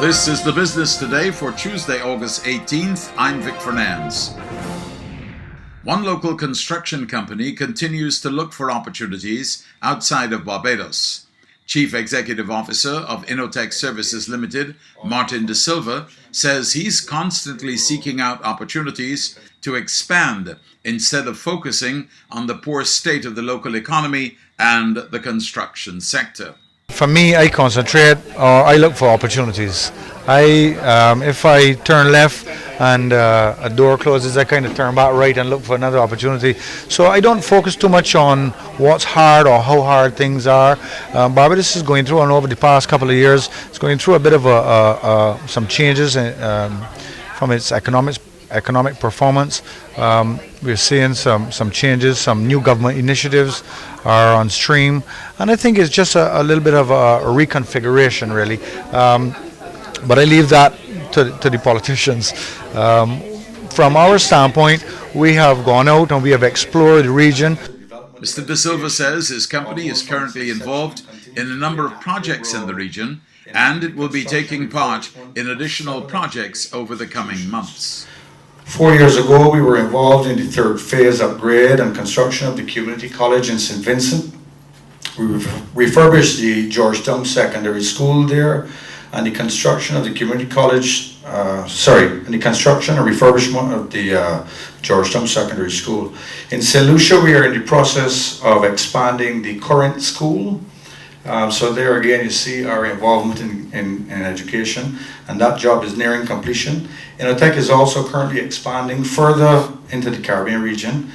This is the Business Today for Tuesday, August 18th. I'm Vic Fernandes. One local construction company continues to look for opportunities outside of Barbados. Chief Executive Officer of Innotech Services Limited, Martin De Silva, says he's constantly seeking out opportunities to expand instead of focusing on the poor state of the local economy and the construction sector. For me, I concentrate or I look for opportunities. If I turn left and a door closes, I kind of turn back right and look for another opportunity. So I don't focus too much on what's hard or how hard things are. Barbados is going through, and over the past couple of years, it's going through a bit of some changes from its economic performance. We're seeing some changes, some new government initiatives are on stream, and I think it's just a little bit of a reconfiguration, really. But I leave that to the politicians. From our standpoint, we have gone out and we have explored the region. Mr. De Silva says his company is currently involved in a number of projects in the region, and it will be taking part in additional projects over the coming months. 4 years ago, we were involved in the third phase upgrade and construction of the community college in St. Vincent. We refurbished the Georgetown Secondary School there, and the construction of the community college, and the construction and refurbishment of the Georgetown Secondary School. In St. Lucia, we are in the process of expanding the current school. So there again, you see our involvement in education, and that job is nearing completion. Innotech is also currently expanding further into the Caribbean region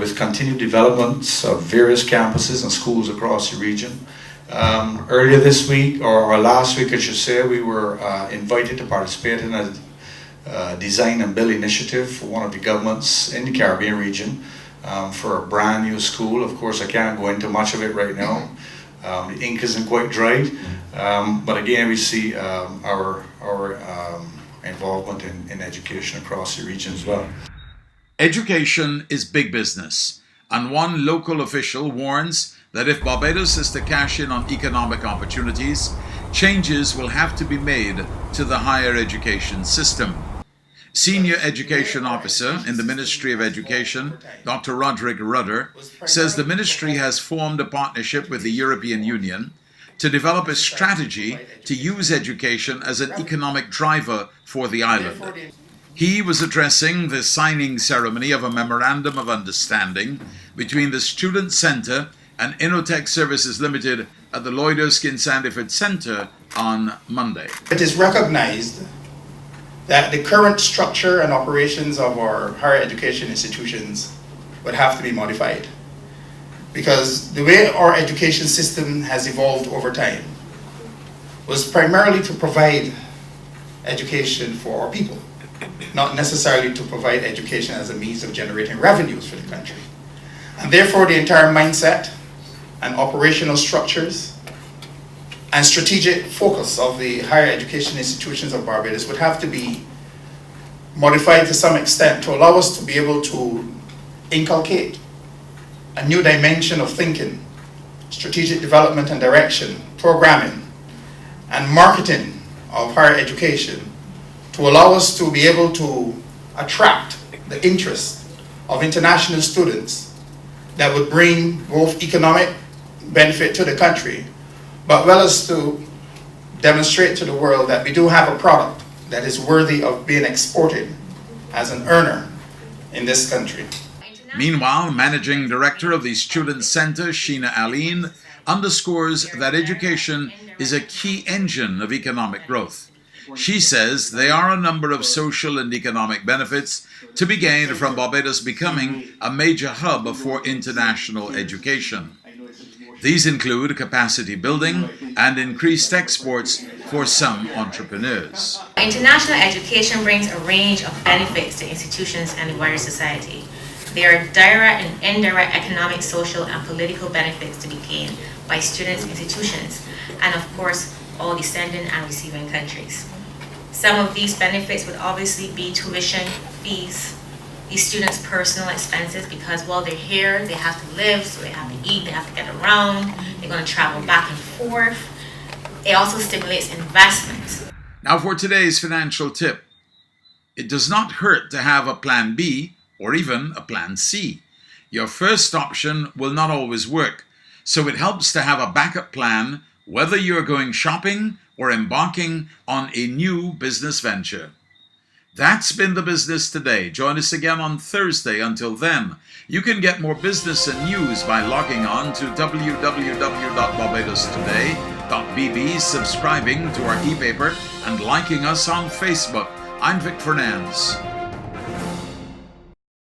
with continued developments of various campuses and schools across the region. Earlier this week, or last week I should say, we were invited to participate in a design and build initiative for one of the governments in the Caribbean region for a brand new school. Of course, I can't go into much of it right now. The ink isn't quite dried, but again, we see our involvement in education across the region as well. Education is big business, and one local official warns that if Barbados is to cash in on economic opportunities, changes will have to be made to the higher education system. Senior Education Officer in the Ministry of Education, Dr. Roderick Rudder, says the ministry has formed a partnership with the European Union to develop a strategy to use education as an economic driver for the island. He was addressing the signing ceremony of a memorandum of understanding between the Student Centre and Innotech Services Limited at the Lloyd Erskine Sandiford Centre on Monday. It is recognized that the current structure and operations of our higher education institutions would have to be modified, because the way our education system has evolved over time was primarily to provide education for our people, not necessarily to provide education as a means of generating revenues for the country. And therefore the entire mindset and operational structures and strategic focus of the higher education institutions of Barbados would have to be modified to some extent to allow us to be able to inculcate a new dimension of thinking, strategic development and direction, programming, and marketing of higher education to allow us to be able to attract the interest of international students that would bring both economic benefit to the country, but well as to demonstrate to the world that we do have a product that is worthy of being exported as an earner in this country. Meanwhile, Managing Director of the Student Centre, Sheena Aline, underscores that education is a key engine of economic growth. She says there are a number of social and economic benefits to be gained from Barbados becoming a major hub for international education. These include capacity building and increased exports for some entrepreneurs. International education brings a range of benefits to institutions and the wider society. There are direct and indirect economic, social, and political benefits to be gained by students, institutions, and of course, all the sending and receiving countries. Some of these benefits would obviously be tuition fees, the students' personal expenses, because while they're here, they have to live, so they have to eat, they have to get around, they're going to travel back and forth. It also stimulates investment. Now for today's financial tip. It does not hurt to have a plan B or even a plan C. Your first option will not always work, so it helps to have a backup plan whether you're going shopping or embarking on a new business venture. That's been the business today. Join us again on Thursday. Until then, you can get more business and news by logging on to www.barbadostoday.bb, subscribing to our e-paper, and liking us on Facebook. I'm Vic Fernandez.